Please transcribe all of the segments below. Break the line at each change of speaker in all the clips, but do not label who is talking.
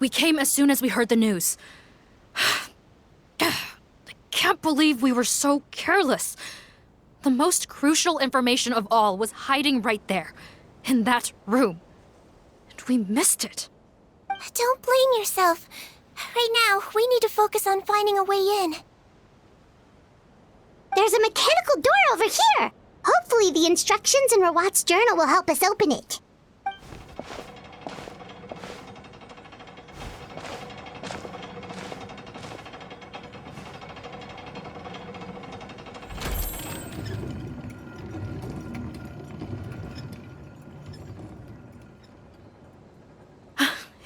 We came as soon as we heard the news. I can't believe we were so careless. The most crucial information of all was hiding right there, in that room. And we missed it.
Don't blame yourself. Right now, we need to focus on finding a way in.
There's a mechanical door over here! Hopefully the instructions in Rawat's journal will help us open it.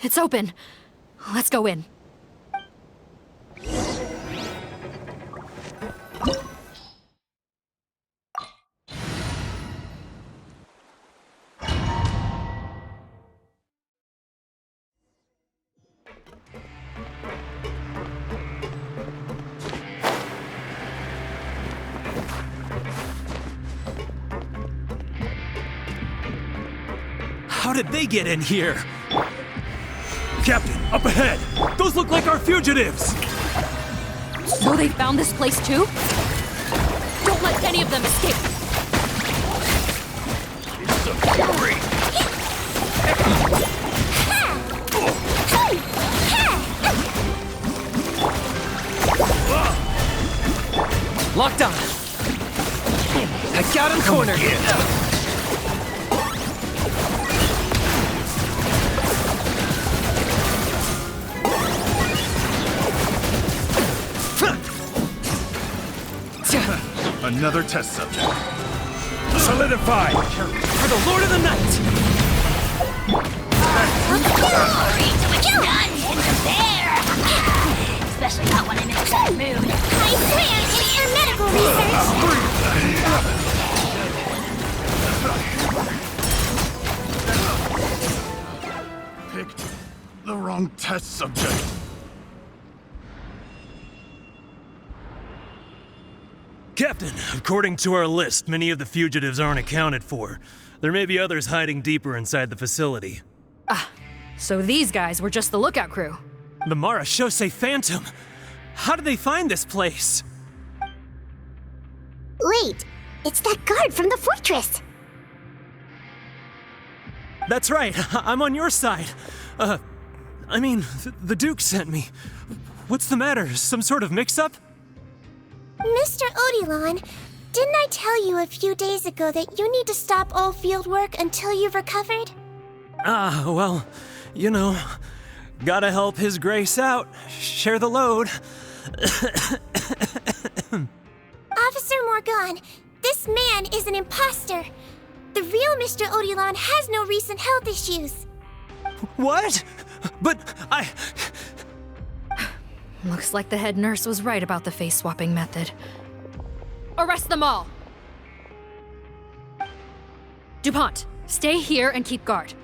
It's open. Let's go in.
How did they get in here? Captain, up ahead! Those look like our fugitives!
So they found this place too? Don't let any of them escape!
It's a fury!
Locked on! I got him cornered!
Another test subject. Solidify!
For the Lord of the Night!
Especially not when I'm in a bad mood. I swear, it's for medical research.
Picked the wrong test subject.
Captain, according to our list, many of the fugitives aren't accounted for. There may be others hiding deeper inside the facility.
So these guys were just the lookout crew.
The Marashose Phantom! How did they find this place?
Wait, it's that guard from the fortress!
That's right, I'm on your side. The Duke sent me. What's the matter? Some sort of mix-up?
Mr. Odilon, didn't I tell you a few days ago that you need to stop all field work until you've recovered?
Well, you know, gotta help His Grace out. Share the load.
Officer Morgan, this man is an imposter. The real Mr. Odilon has no recent health issues.
What? But
Looks like the head nurse was right about the face-swapping method. Arrest them all! DuPont, stay here and keep guard.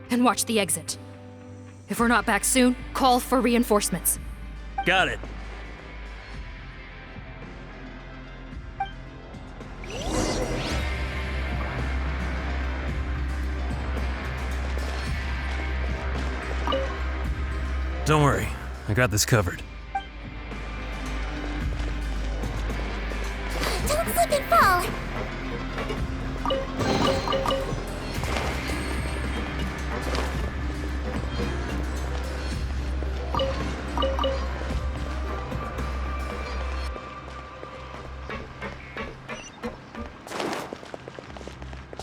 And watch the exit. If we're not back soon, call for reinforcements.
Got it. Don't worry, I got this covered.
Don't slip and fall.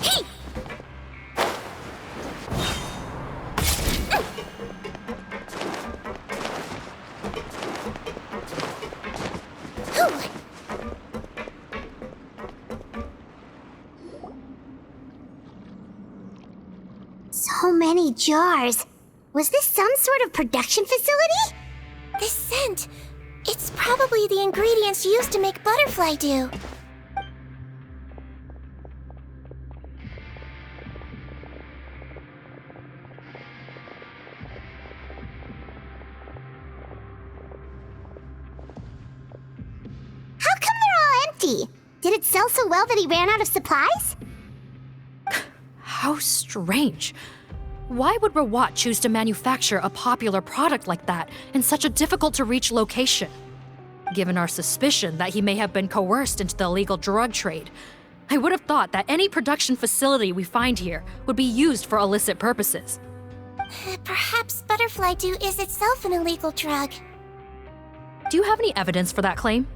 Hey!
So many jars. Was this some sort of production facility?
This scent. It's probably the ingredients used to make butterfly dew.
How come they're all empty? Did it sell so well that he ran out of supplies?
How strange. Why would Rawat choose to manufacture a popular product like that in such a difficult-to-reach location? Given our suspicion that he may have been coerced into the illegal drug trade, I would have thought that any production facility we find here would be used for illicit purposes.
Perhaps butterfly dew is itself an illegal drug.
Do you have any evidence for that claim?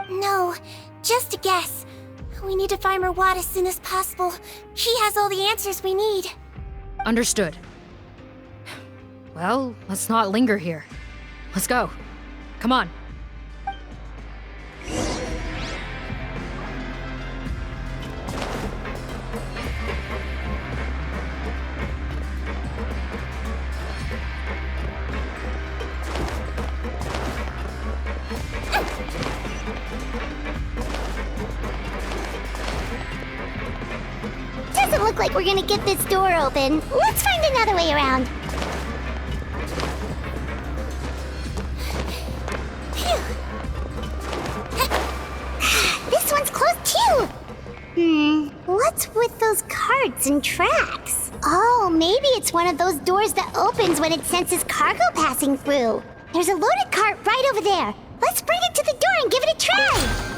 No, just a guess. We need to find Rawat as soon as possible. He has all the answers we need.
Understood. Well, let's not linger here. Let's go. Come on.
Doesn't look like we're gonna get this door open. Let's find another way around. This one's closed too. What's with those carts and tracks? Oh, maybe it's one of those doors that opens when it senses cargo passing through. There's a loaded cart right over there. Let's bring it to the door and give it a try.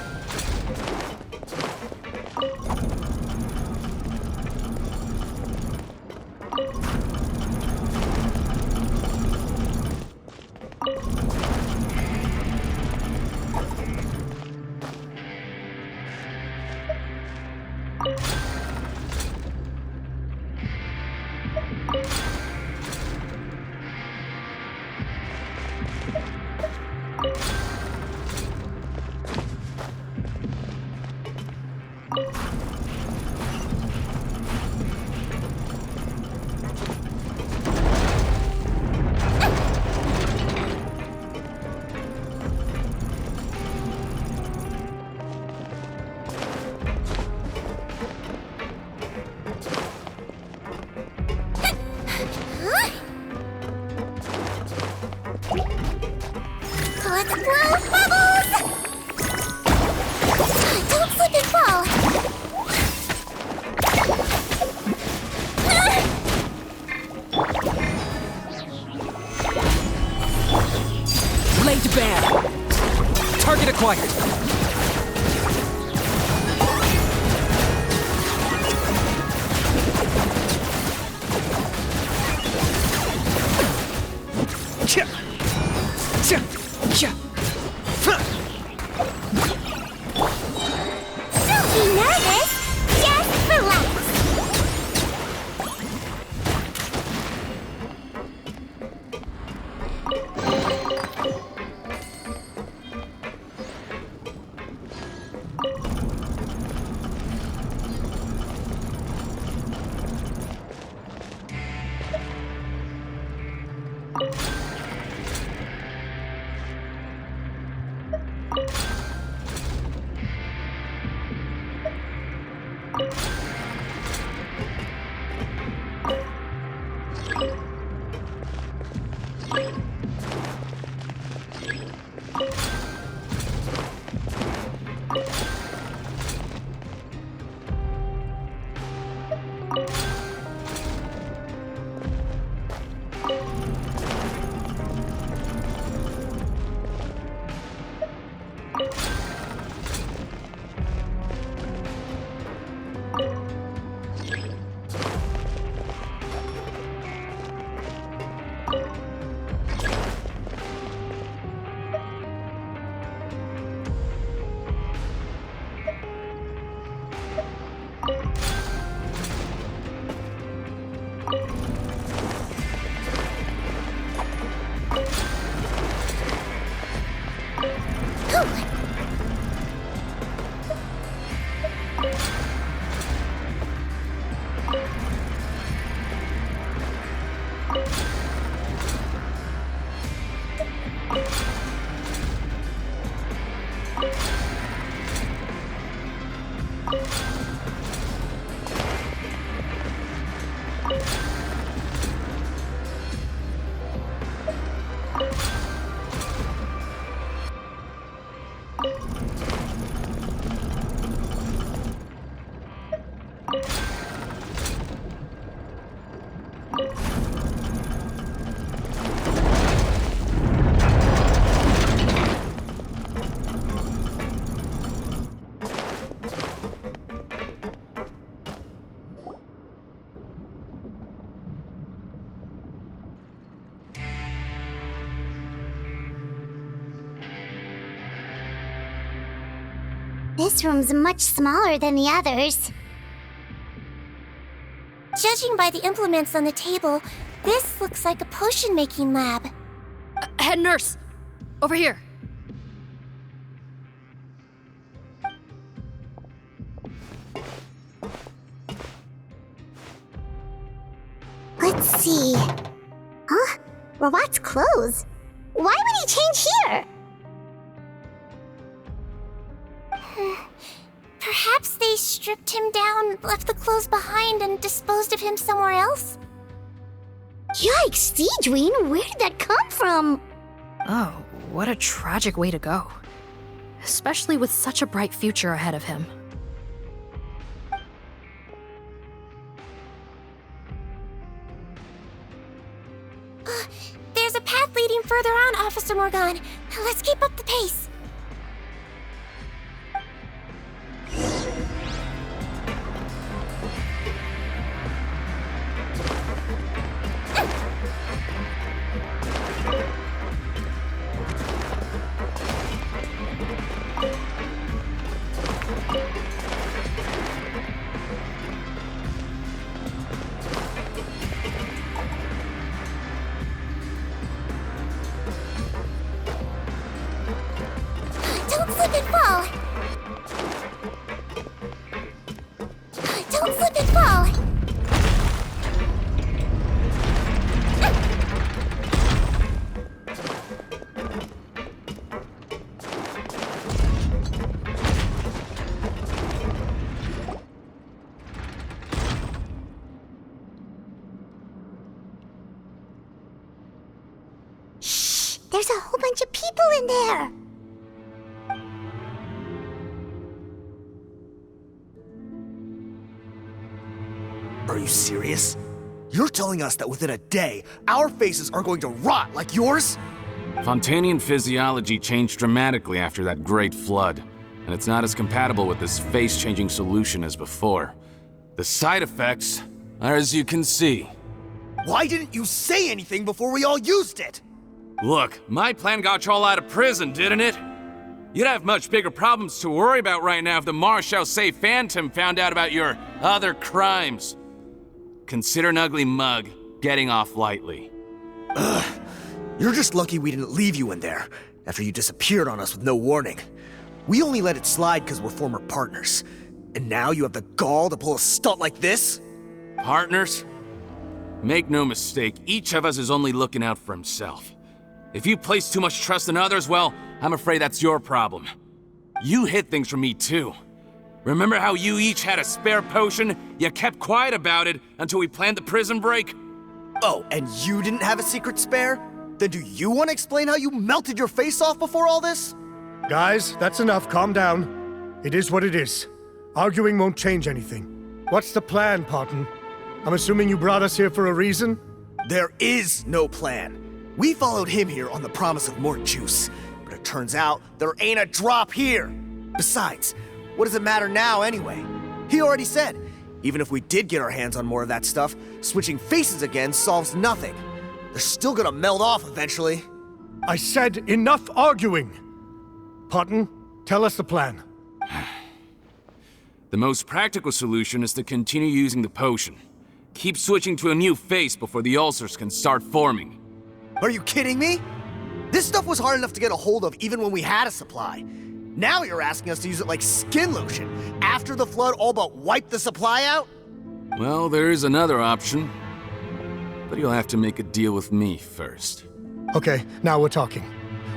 Let's blow bubbles! Don't slip and fall!
Laid bare. Target acquired. Cha. Cha. Cha. Huh.
Don't be nervous! Just relax!
This room's much smaller than the others.
Judging by the implements on the table, this looks like a potion-making lab.
Head nurse! Over here.
Let's see. Huh? Robot's clothes. Why would he change here?
Perhaps they stripped him down, left the clothes behind, and disposed of him somewhere else?
Yikes, Seedween, where did that come from?
Oh, what a tragic way to go. Especially with such a bright future ahead of him.
There's a path leading further on, Officer Morgan. Let's keep up the pace. Don't slip and fall! Don't slip and fall!
Shh, there's a whole bunch of people in there.
Are you serious? You're telling us that within a day, our faces are going to rot like yours?
Fontanian physiology changed dramatically after that great flood, and it's not as compatible with this face-changing solution as before. The side effects are as you can see.
Why didn't you say anything before we all used it?
Look, my plan got you all out of prison, didn't it? You'd have much bigger problems to worry about right now if the Marshal Say Phantom found out about your other crimes. Consider an ugly mug getting off lightly.
You're just lucky we didn't leave you in there after you disappeared on us with no warning. We only let it slide because we're former partners. And now you have the gall to pull a stunt like this?
Partners? Make no mistake, each of us is only looking out for himself. If you place too much trust in others, well, I'm afraid that's your problem. You hid things from me too. Remember how you each had a spare potion? You kept quiet about it until we planned the prison break?
Oh, and you didn't have a secret spare? Then do you want to explain how you melted your face off before all this?
Guys, that's enough. Calm down. It is what it is. Arguing won't change anything. What's the plan, Parton? I'm assuming you brought us here for a reason?
There is no plan. We followed him here on the promise of more juice, but it turns out there ain't a drop here. Besides, what does it matter now anyway? He already said, even if we did get our hands on more of that stuff, switching faces again solves nothing. They're still gonna melt off eventually.
I said enough arguing! Parton, tell us the plan.
The most practical solution is to continue using the potion. Keep switching to a new face before the ulcers can start forming.
Are you kidding me? This stuff was hard enough to get a hold of even when we had a supply. Now you're asking us to use it like skin lotion after the flood all but wiped the supply out?
Well, there is another option. But you'll have to make a deal with me first.
Okay, now we're talking.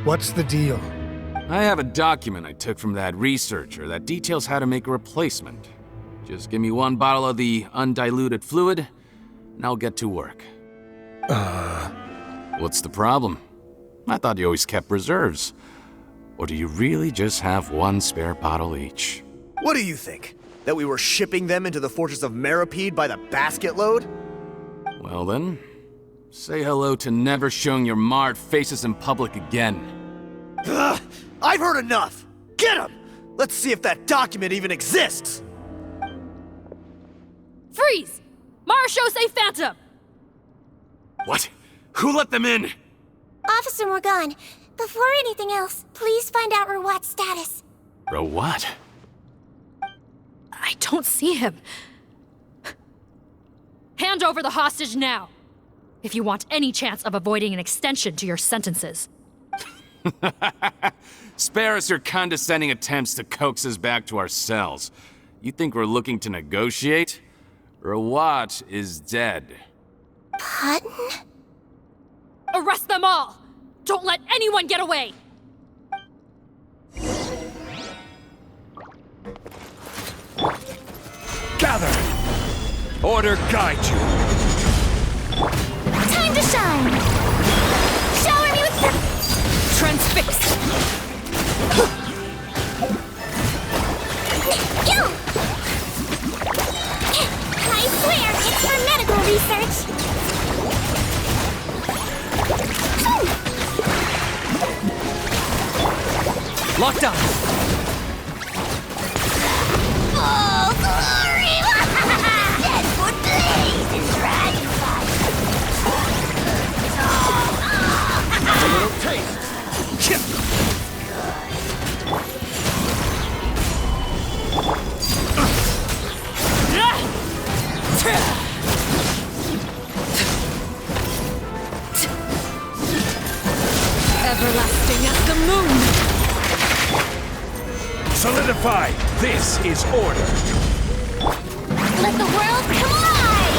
What's the deal?
I have a document I took from that researcher that details how to make a replacement. Just give me one bottle of the undiluted fluid, and I'll get to work. What's the problem? I thought you always kept reserves. Or do you really just have one spare bottle each?
What do you think? That we were shipping them into the fortress of Meripede by the basket load?
Well then, say hello to never showing your marred faces in public again.
Ugh, I've heard enough! Get him! Let's see if that document even exists!
Freeze! Marshal Say Phantom!
What? Who let them in?
Officer Morgan, before anything else, please find out Rawat's status.
Bro, what?
I don't see him. Hand over the hostage now, if you want any chance of avoiding an extension to your sentences.
Spare us your condescending attempts to coax us back to our cells. You think we're looking to negotiate? Rawat is dead.
Patton?
Arrest them all! Don't let anyone get away!
Gather! Order guide you!
Time to shine! Shower me with the...
Transfix!
You! I swear, it's for medical research!
Locked on!
Oh, glory! Deadwood blaze and dragonfire!
A little taste!
Everlasting as the moon!
Solidify! This is order!
Let the world collide!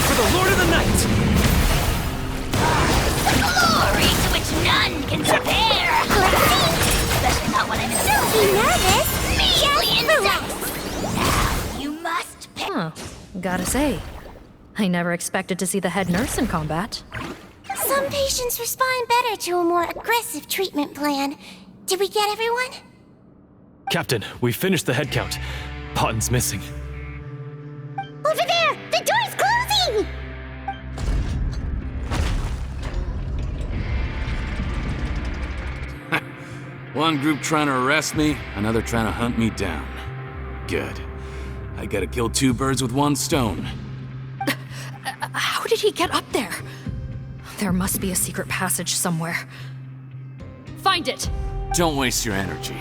For the Lord of the Night!
Glory to which none can compare! Especially not when I'm in a... Don't be nervous! Measly insects! Now you must pick...
Huh. Gotta say, I never expected to see the head nurse in combat.
Some patients respond better to a more aggressive treatment plan. Did we get everyone?
Captain, we finished the head count. Potten's missing.
Over there! The door's closing!
One group trying to arrest me, another trying to hunt me down. Good. I gotta kill two birds with one stone.
How did he get up there? There must be a secret passage somewhere. Find it!
Don't waste your energy.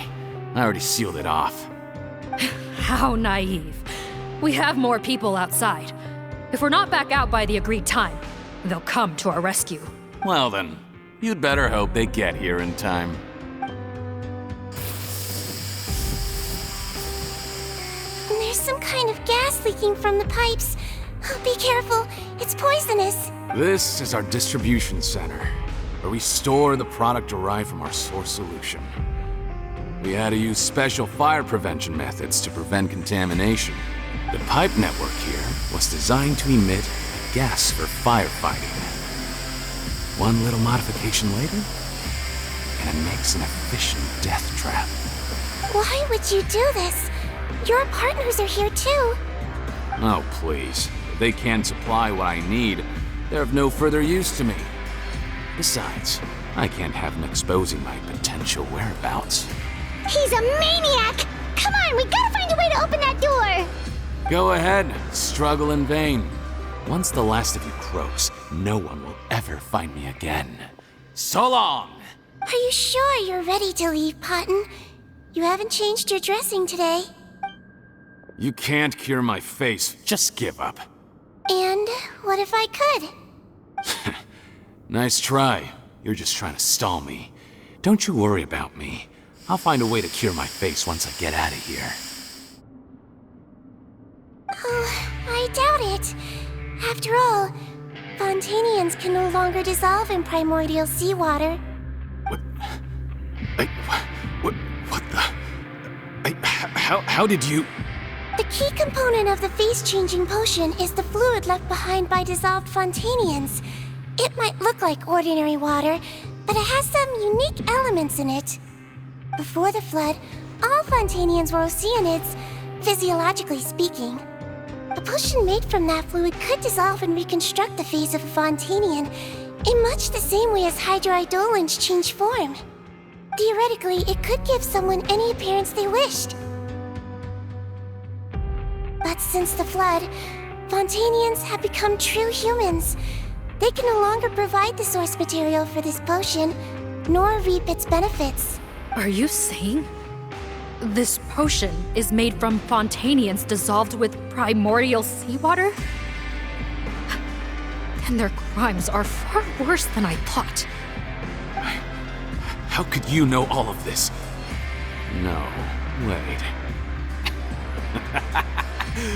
I already sealed it off.
How naive. We have more people outside. If we're not back out by the agreed time, they'll come to our rescue.
Well then, you'd better hope they get here in time.
There's some kind of gas leaking from the pipes. Oh, be careful, it's poisonous.
This is our distribution center, where we store the product derived from our source solution. We had to use special fire prevention methods to prevent contamination. The pipe network here was designed to emit a gas for firefighting. One little modification later, and it makes an efficient death trap.
Why would you do this? Your partners are here too.
Oh, please. If they can't supply what I need, they're of no further use to me. Besides, I can't have them exposing my potential whereabouts.
He's a maniac! Come on, we gotta find a way to open that door!
Go ahead, struggle in vain. Once the last of you croaks, no one will ever find me again. So long!
Are you sure you're ready to leave, Patton? You haven't changed your dressing today.
You can't cure my face, just give up.
And what if I could?
Nice try. You're just trying to stall me. Don't you worry about me. I'll find a way to cure my face once I get out of here.
Oh, I doubt it. After all, Fontanians can no longer dissolve in primordial seawater.
What the? How did you?
The key component of the face-changing potion is the fluid left behind by dissolved Fontanians. It might look like ordinary water, but it has some unique elements in it. Before the flood, all Fontanians were oceanids, physiologically speaking. A potion made from that fluid could dissolve and reconstruct the face of a Fontanian in much the same way as hydroidolins change form. Theoretically, it could give someone any appearance they wished. But since the flood, Fontanians have become true humans. They can no longer provide the source material for this potion, nor reap its benefits.
Are you saying this potion is made from Fontanians dissolved with primordial seawater? And their crimes are far worse than I thought.
How could you know all of this? No, wait.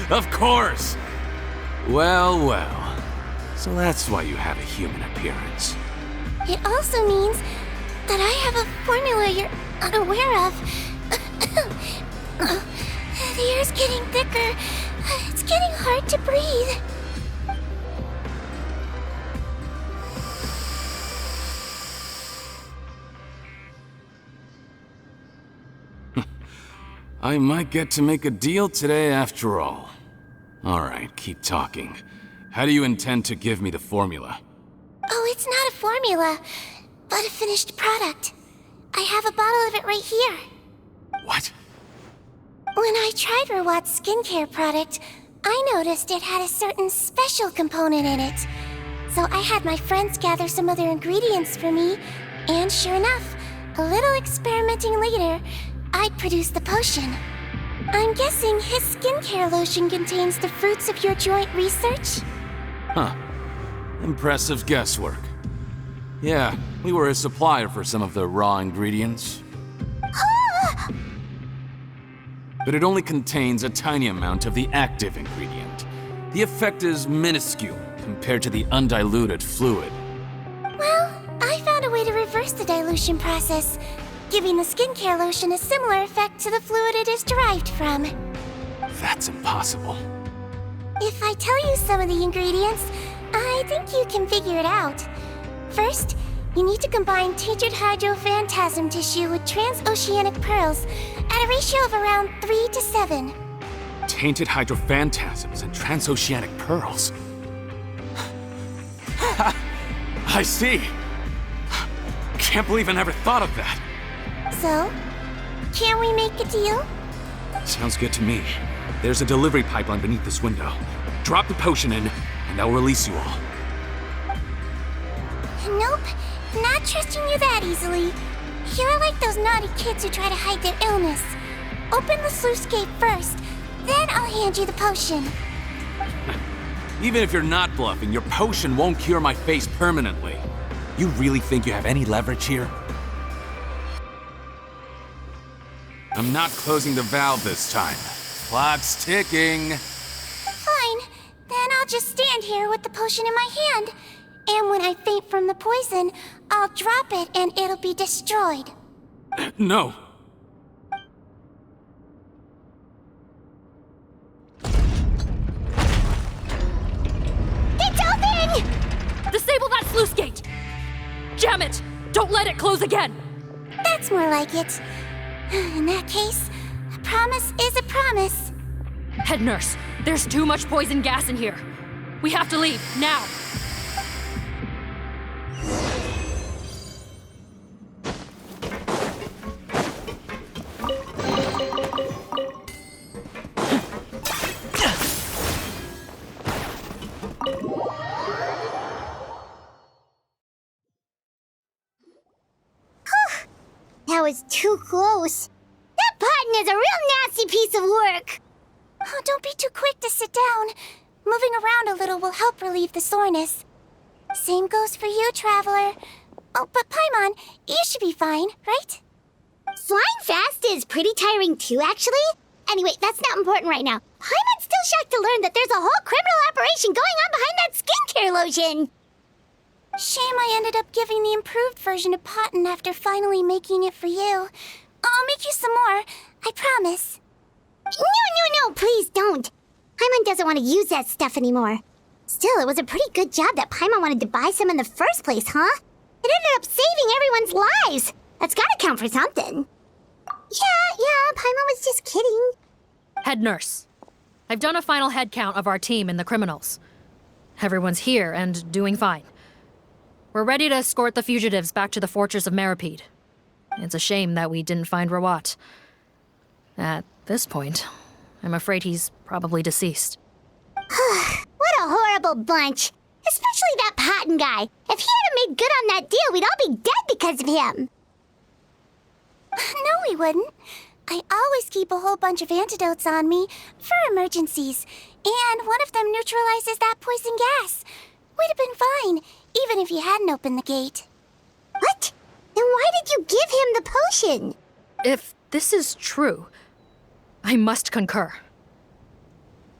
Of course! Well, well. So that's why you have a human appearance.
It also means that I have a formula you're unaware of. The air's getting thicker. It's getting hard to breathe.
I might get to make a deal today after all. Alright, keep talking. How do you intend to give me the formula?
Oh, it's not a formula, but a finished product. I have a bottle of it right here.
What?
When I tried Rawat's skincare product, I noticed it had a certain special component in it. So I had my friends gather some other ingredients for me, and sure enough, a little experimenting later, I produced the potion. I'm guessing his skincare lotion contains the fruits of your joint research?
Huh. Impressive guesswork. Yeah, we were a supplier for some of the raw ingredients. But it only contains a tiny amount of the active ingredient. The effect is minuscule compared to the undiluted fluid.
Well, I found a way to reverse the dilution process, giving the skincare lotion a similar effect to the fluid it is derived from.
That's impossible.
If I tell you some of the ingredients, I think you can figure it out. First, you need to combine tainted hydrophantasm tissue with transoceanic pearls at a ratio of around 3 to 7.
Tainted hydrophantasms and transoceanic pearls. I see. Can't believe I never thought of that.
So, can we make a deal?
Sounds good to me. There's a delivery pipeline beneath this window. Drop the potion in, and I'll release you all.
Nope, not trusting you that easily. You're like those naughty kids who try to hide their illness. Open the sluice gate first, then I'll hand you the potion.
Even if you're not bluffing, your potion won't cure my face permanently. You really think you have any leverage here? I'm not closing the valve this time. Clock's ticking.
Fine, then I'll just stand here with the potion in my hand. And when I faint from the poison, I'll drop it and it'll be destroyed.
No.
It's open!
Disable that sluice gate! Jam it! Don't let it close again!
That's more like it. In that case, a promise is a promise.
Head nurse, there's too much poison gas in here. We have to leave, now!
That was too close. That button is a real nasty piece of work.
Oh, don't be too quick to sit down. Moving around a little will help relieve the soreness. Same goes for you, Traveler. Oh, but Paimon, you should be fine, right?
Flying fast is pretty tiring too, actually. Anyway, that's not important right now. Paimon's still shocked to learn that there's a whole criminal operation going on behind that skincare lotion.
Shame I ended up giving the improved version to Potten after finally making it for you. I'll make you some more, I promise.
No, please don't. Paimon doesn't want to use that stuff anymore. Still, it was a pretty good job that Paimon wanted to buy some in the first place, huh? It ended up saving everyone's lives. That's gotta count for something. Yeah, Paimon was just kidding.
Head nurse, I've done a final head count of our team and the criminals. Everyone's here and doing fine. We're ready to escort the fugitives back to the fortress of Meripede. It's a shame that we didn't find Rawat. At this point, I'm afraid he's probably deceased.
horrible bunch. Especially that Patton guy. If he hadn't made good on that deal, we'd all be dead because of him.
No, we wouldn't. I always keep a whole bunch of antidotes on me for emergencies, and one of them neutralizes that poison gas. We'd have been fine, even if you hadn't opened the gate.
What? Then why did you give him the potion?
If this is true, I must concur.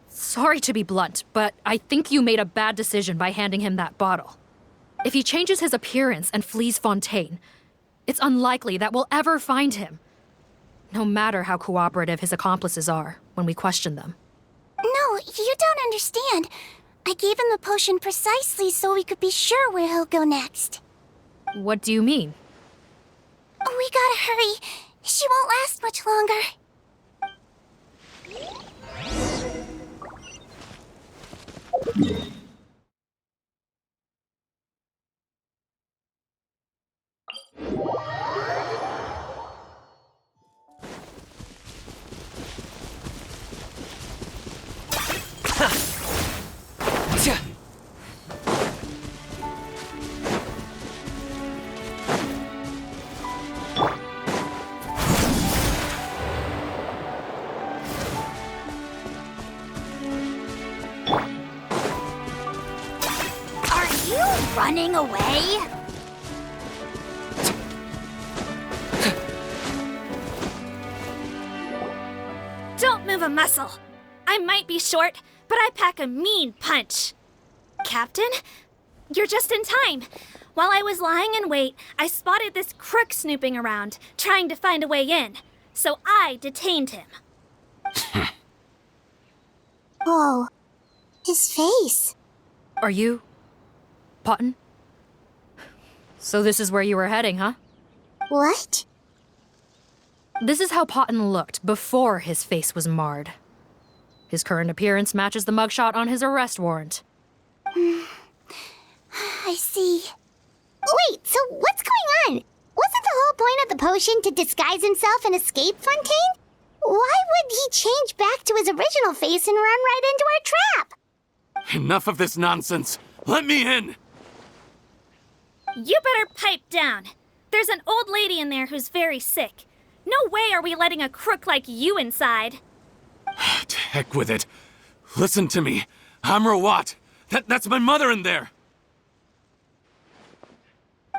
Sorry to be blunt, but I think you made a bad decision by handing him that bottle. If he changes his appearance and flees Fontaine, it's unlikely that we'll ever find him. No matter how cooperative his accomplices are when we question them.
No, you don't understand. I gave him the potion precisely so we could be sure where he'll go next.
What do you mean?
We gotta hurry. She won't last much longer.
Running away?
Don't move a muscle. I might be short, but I pack a mean punch. Captain, you're just in time. While I was lying in wait, I spotted this crook snooping around, trying to find a way in. So I detained him.
Oh, his face.
Are you... Potton? So this is where you were heading, huh?
What?
This is how Potton looked before his face was marred. His current appearance matches the mugshot on his arrest warrant.
I see.
Wait, so what's going on? Wasn't the whole point of the potion to disguise himself and escape Fontaine? Why would he change back to his original face and run right into our trap?
Enough of this nonsense. Let me in.
You better pipe down. There's an old lady in there who's very sick. No way are we letting a crook like you inside.
To heck with it. Listen to me. I'm Rawat. That's my mother in there.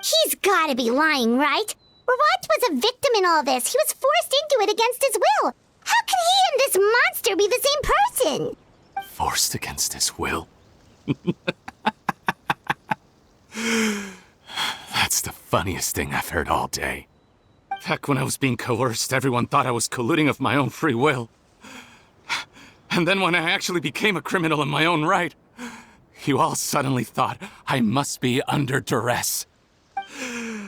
He's gotta be lying, right? Rawat was a victim in all this. He was forced into it against his will. How can he and this monster be the same person?
Forced against his will? That's the funniest thing I've heard all day. Back when I was being coerced, everyone thought I was colluding of my own free will. And then when I actually became a criminal in my own right, you all suddenly thought I must be under duress.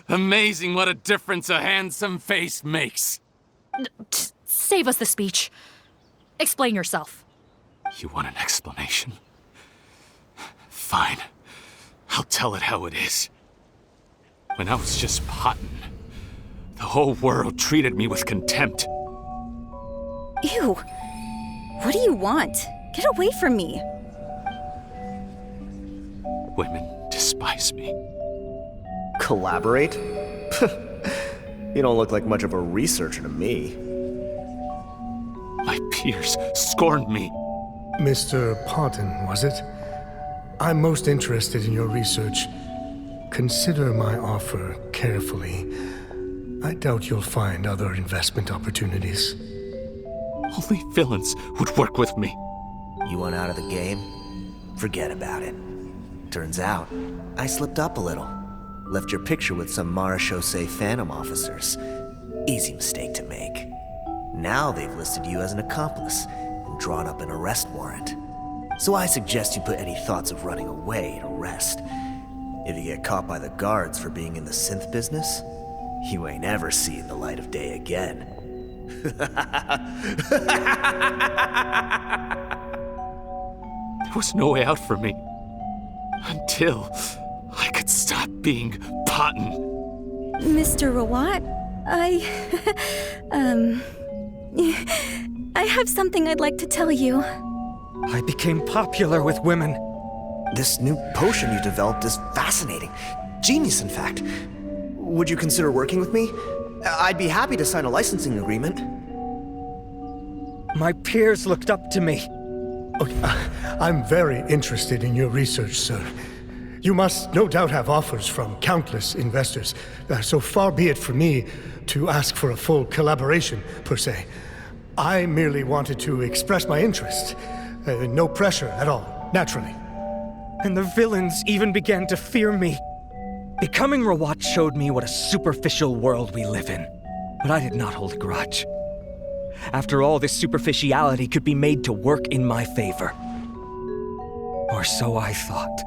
Amazing what a difference a handsome face makes.
Save us the speech. Explain yourself.
You want an explanation? Fine. I'll tell it how it is. When I was just Potton, the whole world treated me with contempt.
Ew. What do you want? Get away from me.
Women despise me.
Collaborate? You don't look like much of a researcher to me.
My peers scorned me.
Mr. Potton, was it? I'm most interested in your research. Consider my offer carefully. I doubt you'll find other investment opportunities.
Only villains would work with me.
You want out of the game? Forget about it. Turns out, I slipped up a little. Left your picture with some Marechaussee Phantom officers. Easy mistake to make. Now they've listed you as an accomplice and drawn up an arrest warrant. So I suggest you put any thoughts of running away to rest. If you get caught by the guards for being in the synth business, you ain't ever seen the light of day again.
There was no way out for me. Until I could stop being Potton.
Mr. Rawat, I have something I'd like to tell you.
I became popular with women.
This new potion you developed is fascinating. Genius, in fact. Would you consider working with me? I'd be happy to sign a licensing agreement.
My peers looked up to me.
Okay, I'm very interested in your research, sir. You must no doubt have offers from countless investors, so far be it for me to ask for a full collaboration, per se. I merely wanted to express my interest. No pressure at all, naturally.
And the villains even began to fear me. Becoming Rawat showed me what a superficial world we live in, but I did not hold a grudge. After all, this superficiality could be made to work in my favor. Or so I thought.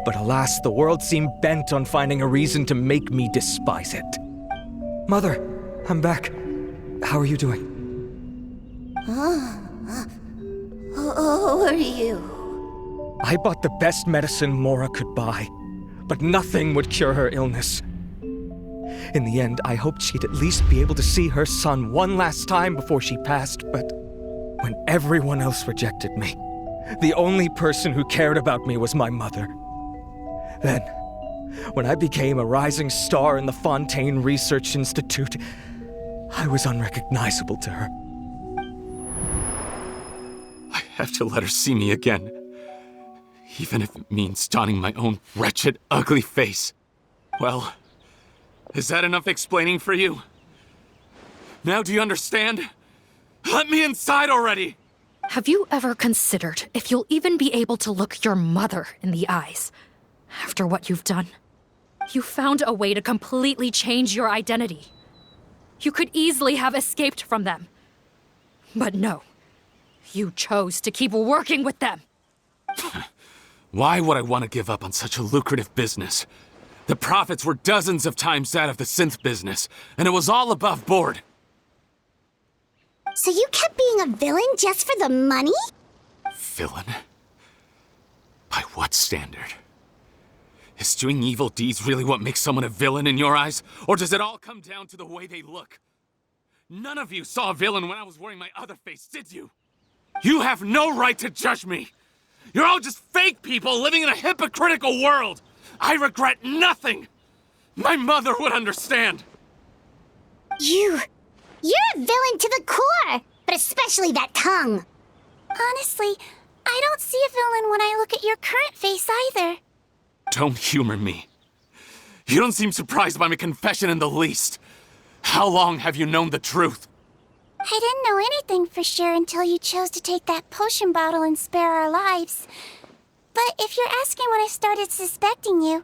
But alas, the world seemed bent on finding a reason to make me despise it. Mother, I'm back. How are you doing?
Who are you?
I bought the best medicine Mora could buy, but nothing would cure her illness. In the end, I hoped she'd at least be able to see her son one last time before she passed, but when everyone else rejected me, the only person who cared about me was my mother. Then, when I became a rising star in the Fontaine Research Institute, I was unrecognizable to her.
I have to let her see me again. Even if it means donning my own wretched, ugly face. Well, is that enough explaining for you? Now do you understand? Let me inside already!
Have you ever considered if you'll even be able to look your mother in the eyes after what you've done? You found a way to completely change your identity. You could easily have escaped from them. But no, you chose to keep working with them.
Why would I want to give up on such a lucrative business? The profits were dozens of times that of the synth business, and it was all above board.
So you kept being a villain just for the money?
Villain? By what standard? Is doing evil deeds really what makes someone a villain in your eyes? Or does it all come down to the way they look? None of you saw a villain when I was wearing my other face, did you? You have no right to judge me! You're all just fake people living in a hypocritical world! I regret nothing! My mother would understand!
You're a villain to the core, but especially that tongue.
Honestly, I don't see a villain when I look at your current face either.
Don't humor me. You don't seem surprised by my confession in the least. How long have you known the truth?
I didn't know anything for sure until you chose to take that potion bottle and spare our lives. But if you're asking when I started suspecting you,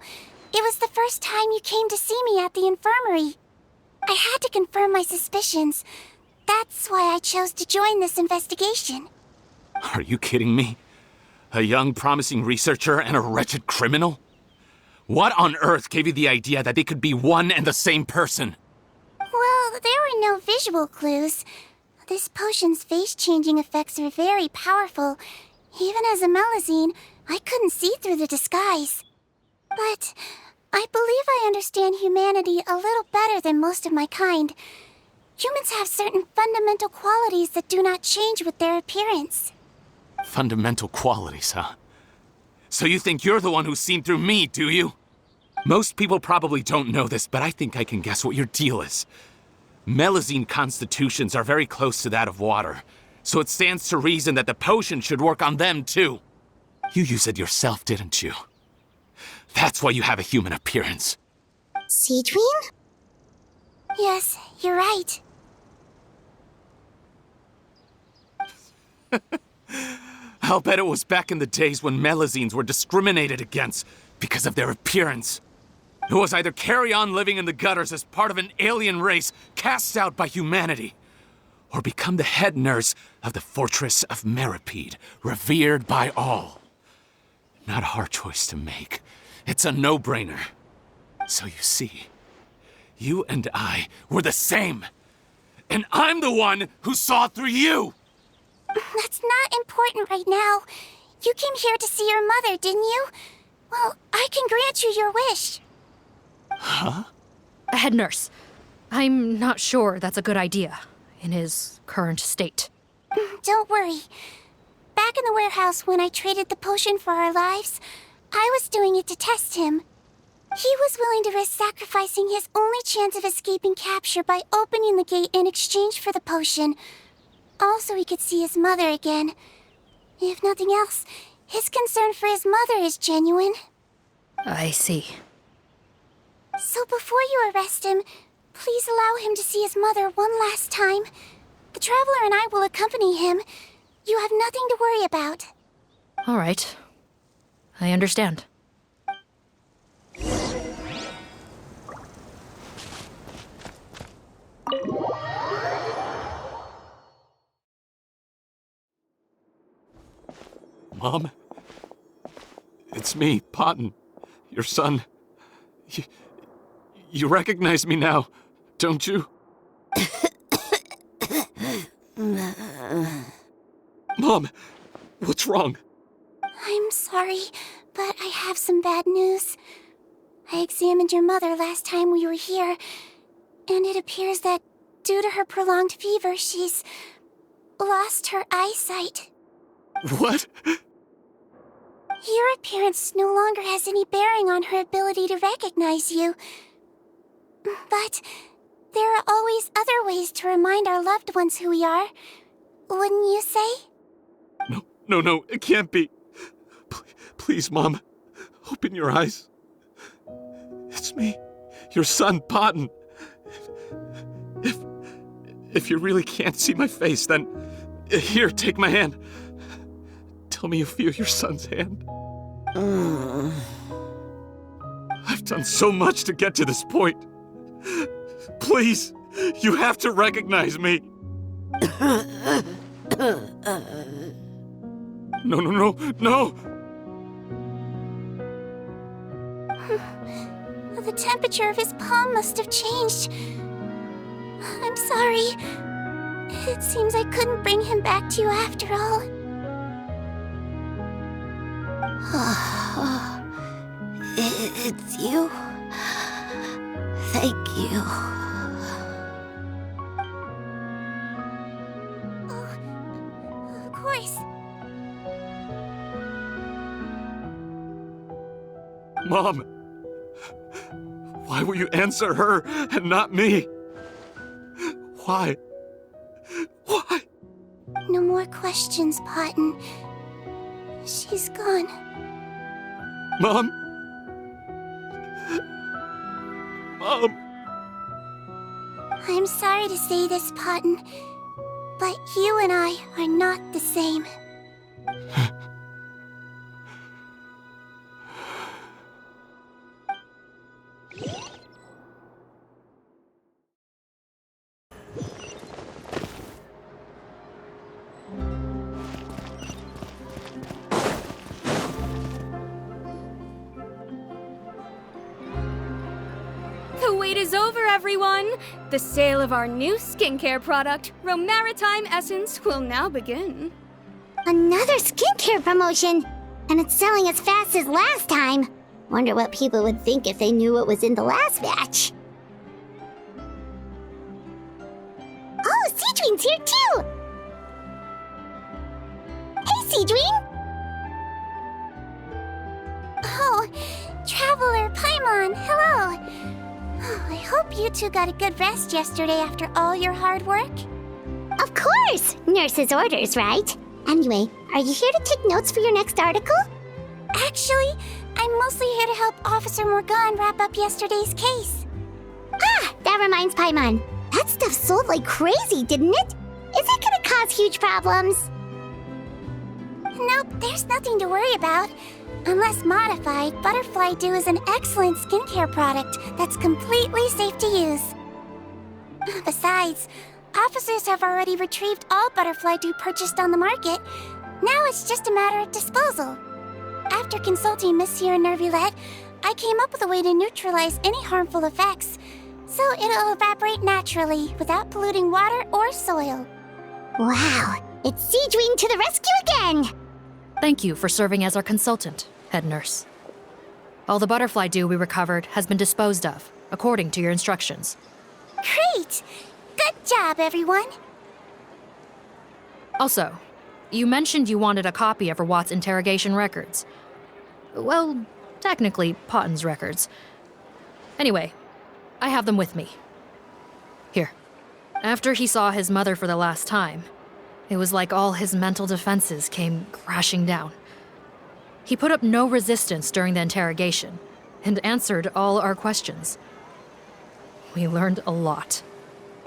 it was the first time you came to see me at the infirmary. I had to confirm my suspicions. That's why I chose to join this investigation.
Are you kidding me? A young, promising researcher and a wretched criminal? What on earth gave you the idea that they could be one and the same person?
Well, there were no visual clues. This potion's face-changing effects are very powerful. Even as a Melazine, I couldn't see through the disguise. But I believe I understand humanity a little better than most of my kind. Humans have certain fundamental qualities that do not change with their appearance.
Fundamental qualities, huh? So you think you're the one who's seen through me, do you? Most people probably don't know this, but I think I can guess what your deal is. Melazine constitutions are very close to that of water, so it stands to reason that the potion should work on them too. You use it yourself, didn't you? That's why you have a human appearance.
Cedrine?
Yes, you're right.
I'll bet it was back in the days when Melazines were discriminated against because of their appearance. It was either carry on living in the gutters as part of an alien race cast out by humanity, or become the head nurse of the fortress of Meripede, revered by all. Not a hard choice to make. It's a no-brainer. So you see, you and I were the same. And I'm the one who saw through you!
That's not important right now. You came here to see your mother, didn't you? Well, I can grant you your wish.
Huh?
A head nurse. I'm not sure that's a good idea in his current state.
Don't worry. back in the warehouse when I traded the potion for our lives. I was doing it to test him. He was willing to risk sacrificing his only chance of escaping capture by opening the gate in exchange for the potion. Also, he could see his mother again. If nothing else, his concern for his mother is genuine.
I see.
So before you arrest him, please allow him to see his mother one last time. The Traveler and I will accompany him. You have nothing to worry about.
All right. I understand.
Mom? It's me, Potton. Your son. You recognize me now, don't you? Mom, what's wrong?
I'm sorry, but I have some bad news. I examined your mother last time we were here, and it appears that due to her prolonged fever, she's lost her eyesight.
What?
Your appearance no longer has any bearing on her ability to recognize you. But there are always other ways to remind our loved ones who we are. Wouldn't you say?
No, it can't be. Please, Mom, open your eyes. It's me, your son, Potton. If you really can't see my face, then here, take my hand. Tell me you feel your son's hand. I've done so much to get to this point. Please, you have to recognize me. No.
The temperature of his palm must have changed. I'm sorry. It seems I couldn't bring him back to you after all.
It's you. Thank you.
Oh, of course.
Mom, why will you answer her and not me? Why?
No more questions, Potton. She's gone.
Mom?
I'm sorry to say this, Potton, but you and I are not the same.
The wait is over, everyone! The sale of our new skincare product, Romaritime Essence, will now begin.
Another skincare promotion! And it's selling as fast as last time. Wonder what people would think if they knew what was in the last batch. Oh, Seedween's here too! Hey, Seedween!
Oh, Traveler Paimon, hello! I hope you two got a good rest yesterday after all your hard work.
Of course! Nurse's orders, right? Anyway, are you here to take notes for your next article?
Actually, I'm mostly here to help Officer Morgan wrap up yesterday's case.
Ah, that reminds Paimon. That stuff sold like crazy, didn't it? Is it gonna cause huge problems?
Nope, there's nothing to worry about. Unless modified, Butterfly Dew is an excellent skincare product that's completely safe to use. Besides, officers have already retrieved all Butterfly Dew purchased on the market. Now it's just a matter of disposal. After consulting Monsieur Nervulette, I came up with a way to neutralize any harmful effects, so it'll evaporate naturally without polluting water or soil.
Wow, it's Seedween to the rescue again!
Thank you for serving as our consultant, head nurse. All the butterfly dew we recovered has been disposed of, according to your instructions.
Great! Good job, everyone!
Also, You mentioned you wanted a copy of Rawat's interrogation records. Well, technically, Potten's records. Anyway, I have them with me. Here. After he saw his mother for the last time, it was like all his mental defenses came crashing down. He put up no resistance during the interrogation and answered all our questions. We learned a lot.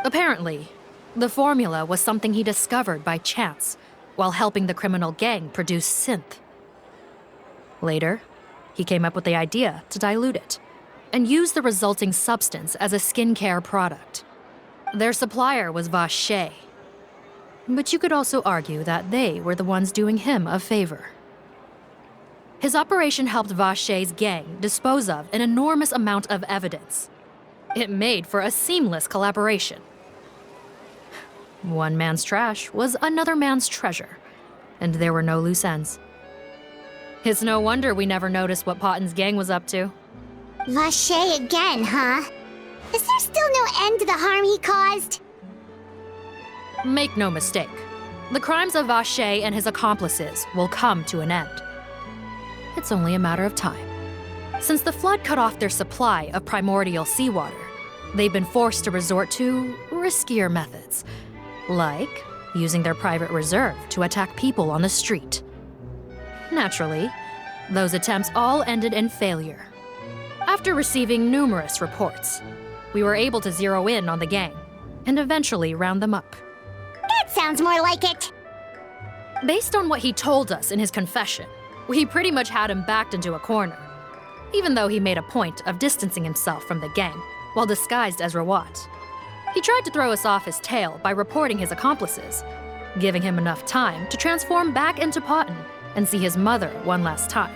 Apparently, the formula was something he discovered by chance while helping the criminal gang produce synth. Later, he came up with the idea to dilute it and use the resulting substance as a skincare product. Their supplier was Vache. But you could also argue that they were the ones doing him a favor. His operation helped Vache's gang dispose of an enormous amount of evidence. It made for a seamless collaboration. One man's trash was another man's treasure, and there were no loose ends. It's no wonder we never noticed what Potten's gang was up to.
Vache again, huh? Is there still no end to the harm he caused?
Make no mistake, the crimes of Vache and his accomplices will come to an end. It's only a matter of time. Since the flood cut off their supply of primordial seawater, they've been forced to resort to riskier methods, like using their private reserve to attack people on the street. Naturally, those attempts all ended in failure. After receiving numerous reports, we were able to zero in on the gang and eventually round them up.
That sounds more like it.
Based on what he told us in his confession, we pretty much had him backed into a corner, even though he made a point of distancing himself from the gang while disguised as Rawat. He tried to throw us off his tail by reporting his accomplices, giving him enough time to transform back into Potten and see his mother one last time.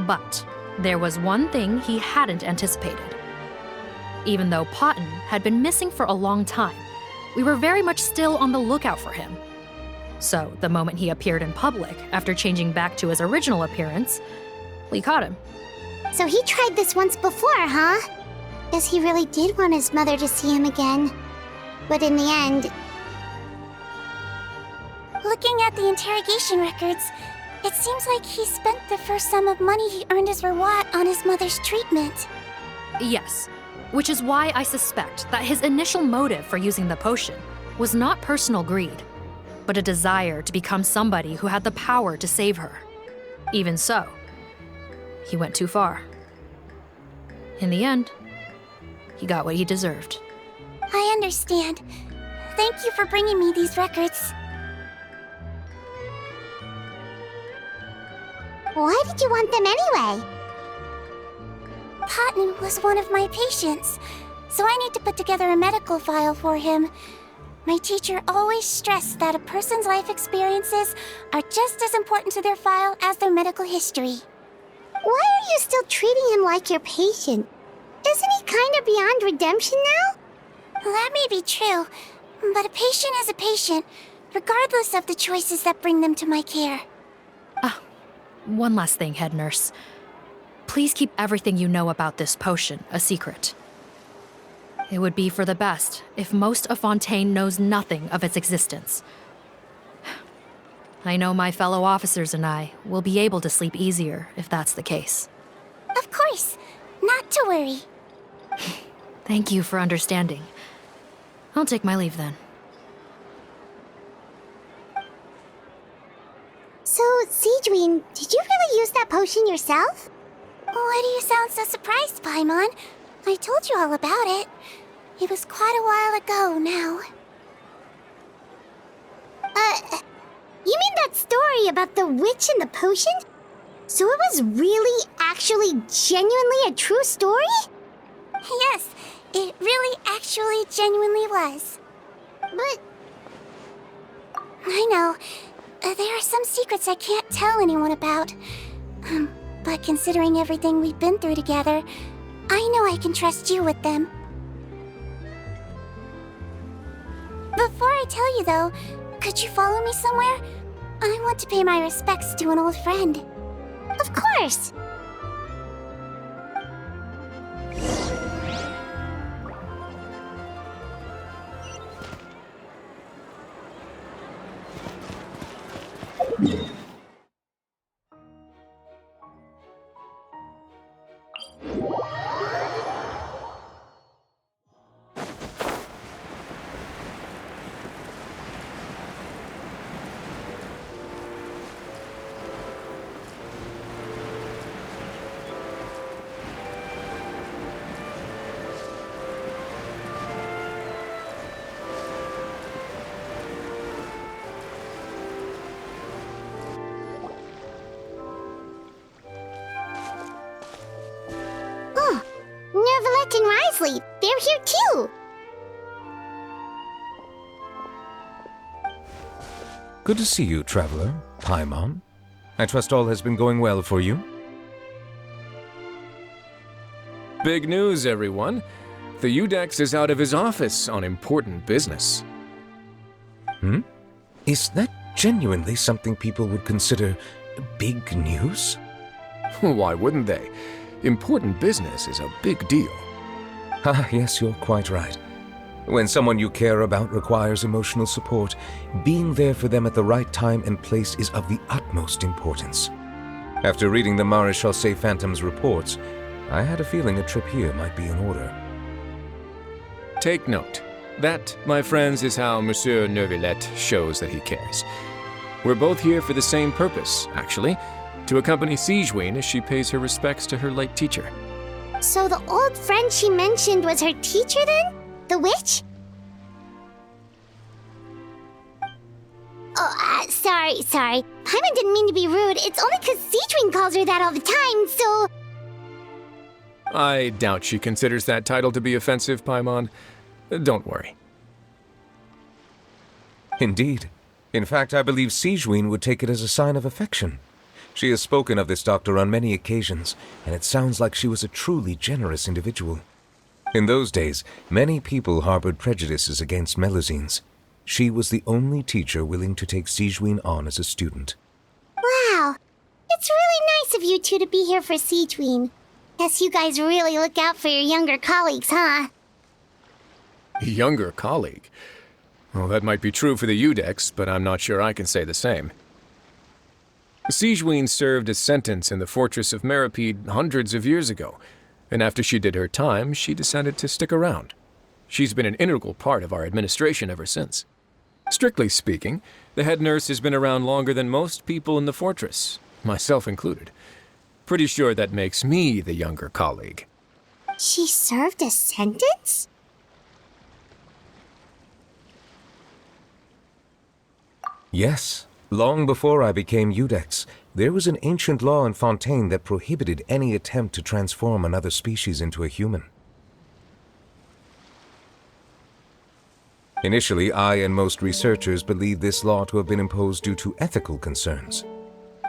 But there was one thing he hadn't anticipated. Even though Potten had been missing for a long time, we were very much still on the lookout for him. So the moment he appeared in public after changing back to his original appearance, we caught him.
So he tried this once before, huh? Guess he really did want his mother to see him again. But in the end...
Looking at the interrogation records, it seems like he spent the first sum of money he earned as Rawat on his mother's treatment.
Yes, which is why I suspect that his initial motive for using the potion was not personal greed, but a desire to become somebody who had the power to save her. Even so, he went too far. In the end, he got what he deserved.
I understand. Thank you for bringing me these records.
Why did you want them anyway?
Potten was one of my patients, so I need to put together a medical file for him. My teacher always stressed that a person's life experiences are just as important to their file as their medical history.
Why are you still treating him like your patient? Isn't he kind of beyond redemption now?
That may be true, but a patient is a patient, regardless of the choices that bring them to my care.
One last thing, head nurse. Please keep everything you know about this potion a secret. It would be for the best if most of Fontaine knows nothing of its existence. I know my fellow officers and I will be able to sleep easier if that's the case.
Of course. Not to worry.
Thank you for understanding. I'll take my leave then.
So, Sejuine, did you really use that potion yourself?
Why do you sound so surprised, Paimon? I told you all about it. It was quite a while ago now.
You mean that story about the witch and the potion? So it was really, actually, genuinely a true story?
Yes, it really actually genuinely was.
But...
I know. There are some secrets I can't tell anyone about. But considering everything we've been through together, I know I can trust you with them. Before I tell you though, could you follow me somewhere? I want to pay my respects to an old friend.
Of course! Captain Risley. They're here too.
Good to see you, traveler. Paimon. I trust all has been going well for you.
Big news, everyone. The Udex is out of his office on important business.
Is that genuinely something people would consider big news?
Why wouldn't they? Important business is a big deal.
Ah, yes, you're quite right. When someone you care about requires emotional support, being there for them at the right time and place is of the utmost importance. After reading the Maréchal Phantom's reports, I had a feeling a trip here might be in order.
Take note. That, my friends, is how Monsieur Neuvillette shows that he cares. We're both here for the same purpose, actually, to accompany Sigewinne as she pays her respects to her late teacher.
So the old friend she mentioned was her teacher then? The witch? Oh, sorry. Paimon didn't mean to be rude. It's only because Sigewinne calls her that all the time, so...
I doubt she considers that title to be offensive, Paimon. Don't worry.
Indeed. In fact, I believe Sigewinne would take it as a sign of affection. She has spoken of this doctor on many occasions, and it sounds like she was a truly generous individual. In those days, many people harbored prejudices against Melusines. She was the only teacher willing to take Sigewinne on as a student.
Wow. It's really nice of you two to be here for Sigewinne. Guess you guys really look out for your younger colleagues, huh?
Younger colleague? Well, that might be true for the Udex, but I'm not sure I can say the same. Sigewinne served a sentence in the fortress of Meripede hundreds of years ago, and after she did her time, she decided to stick around. She's been an integral part of our administration ever since. Strictly speaking, the head nurse has been around longer than most people in the fortress, myself included. Pretty sure that makes me the younger colleague.
She served a sentence?
Yes. Long before I became Udex, there was an ancient law in Fontaine that prohibited any attempt to transform another species into a human. Initially, I and most researchers believed this law to have been imposed due to ethical concerns.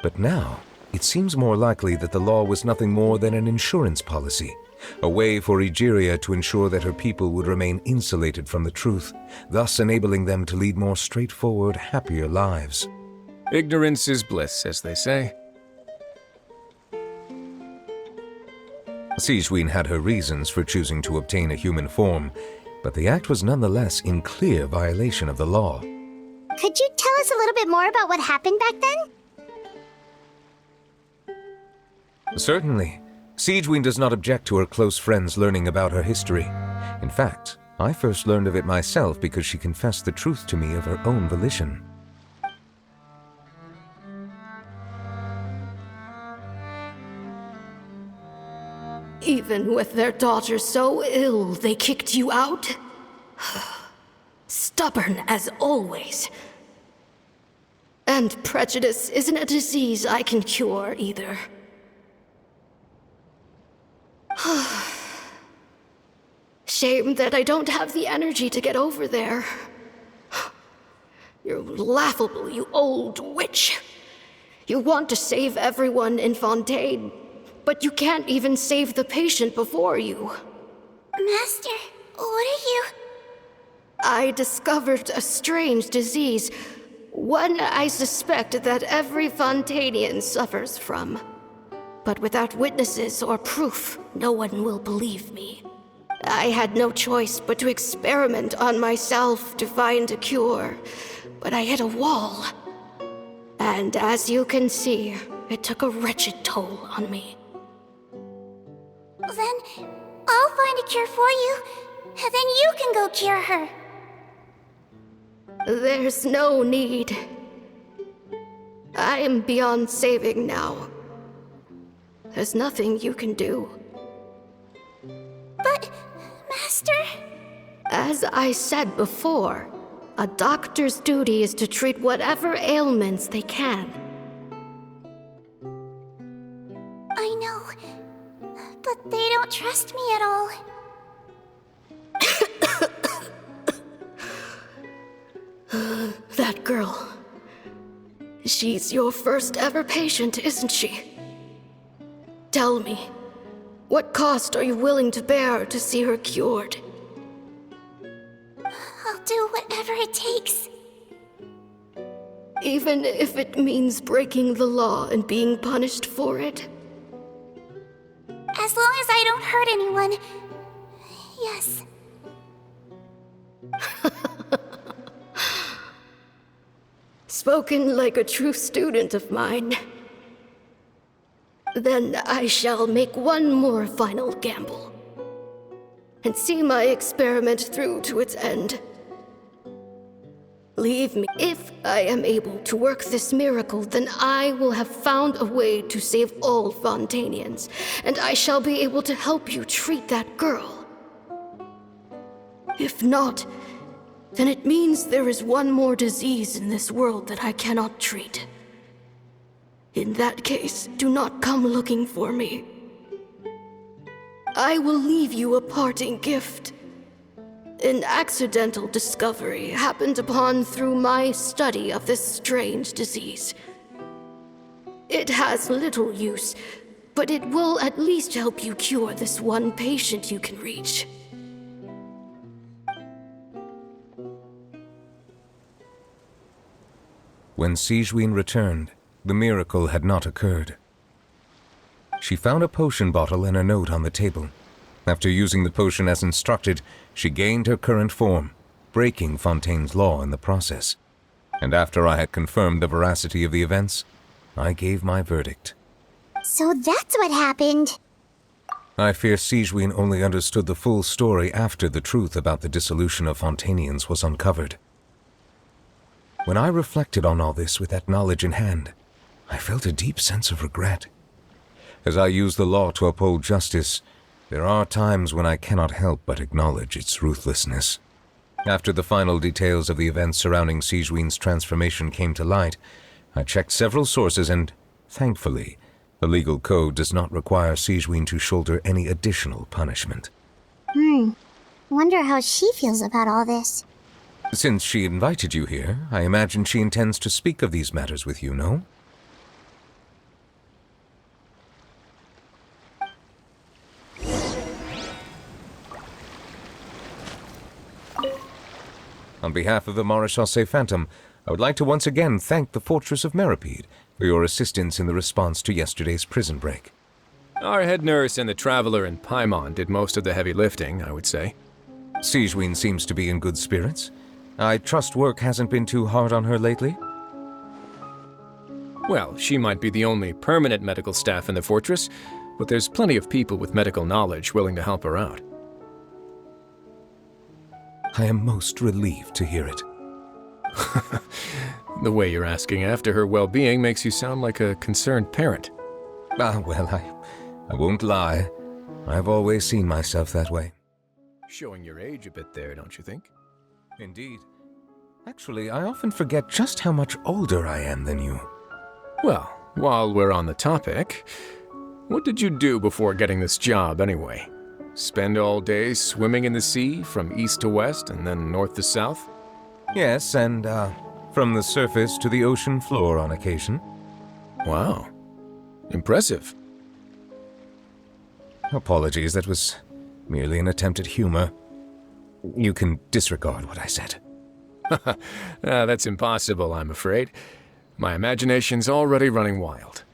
But now, it seems more likely that the law was nothing more than an insurance policy, a way for Egeria to ensure that her people would remain insulated from the truth, thus enabling them to lead more straightforward, happier lives.
Ignorance is bliss, as they say.
Sigewinne had her reasons for choosing to obtain a human form, but the act was nonetheless in clear violation of the law.
Could you tell us a little bit more about what happened back then?
Certainly. Sigewinne does not object to her close friends learning about her history. In fact, I first learned of it myself because she confessed the truth to me of her own volition.
Even with their daughter so ill, they kicked you out? Stubborn as always. And prejudice isn't a disease I can cure either. Shame that I don't have the energy to get over there. You're laughable, you old witch. You want to save everyone in Fontaine, but you can't even save the patient before you.
Master, what are you...
I discovered a strange disease, one I suspect that every Fontainian suffers from. But without witnesses or proof, no one will believe me. I had no choice but to experiment on myself to find a cure, but I hit a wall. And as you can see, it took a wretched toll on me.
Then I'll find a cure for you, and then you can go cure her.
There's no need. I am beyond saving now. There's nothing you can do.
But, Master...
As I said before, a doctor's duty is to treat whatever ailments they can.
I know, but they don't trust me at all.
That girl. She's your first ever patient, isn't she? Tell me, what cost are you willing to bear to see her cured?
I'll do whatever it takes.
Even if it means breaking the law and being punished for it?
As long as I don't hurt anyone. Yes.
Spoken like a true student of mine. Then I shall make one more final gamble. And see my experiment through to its end. Leave me. If I am able to work this miracle, then I will have found a way to save all Fontanians, and I shall be able to help you treat that girl. If not, then it means there is one more disease in this world that I cannot treat. In that case, do not come looking for me. I will leave you a parting gift. An accidental discovery happened upon through my study of this strange disease. It has little use, but it will at least help you cure this one patient you can reach.
When Sigewinne returned, the miracle had not occurred. She found a potion bottle and a note on the table. After using the potion as instructed, she gained her current form, breaking Fontaine's law in the process. And after I had confirmed the veracity of the events, I gave my verdict.
So that's what happened.
I fear Sigewinne only understood the full story after the truth about the dissolution of Fontanians was uncovered. When I reflected on all this with that knowledge in hand, I felt a deep sense of regret. As I use the law to uphold justice, there are times when I cannot help but acknowledge its ruthlessness. After the final details of the events surrounding Sigewinne's transformation came to light, I checked several sources and, thankfully, the legal code does not require Sigewinne to shoulder any additional punishment.
Wonder how she feels about all this.
Since she invited you here, I imagine she intends to speak of these matters with you, no? On behalf of the Maréchaussée Phantom, I would like to once again thank the Fortress of Meripede for your assistance in the response to yesterday's prison break.
Our head nurse and the traveler in Paimon did most of the heavy lifting, I would say.
Sigewinne seems to be in good spirits. I trust work hasn't been too hard on her lately?
Well, she might be the only permanent medical staff in the fortress, but there's plenty of people with medical knowledge willing to help her out.
I am most relieved to hear it.
The way you're asking after her well-being makes you sound like a concerned parent.
Well, I won't lie. I've always seen myself that way.
Showing your age a bit there, don't you think?
Indeed. Actually, I often forget just how much older I am than you.
Well, while we're on the topic, what did you do before getting this job anyway? Spend all day swimming in the sea from east to west and then north to south?
Yes, and from the surface to the ocean floor on occasion.
Wow. Impressive.
Apologies, that was merely an attempt at humor. You can disregard what I said.
That's impossible, I'm afraid. My imagination's already running wild.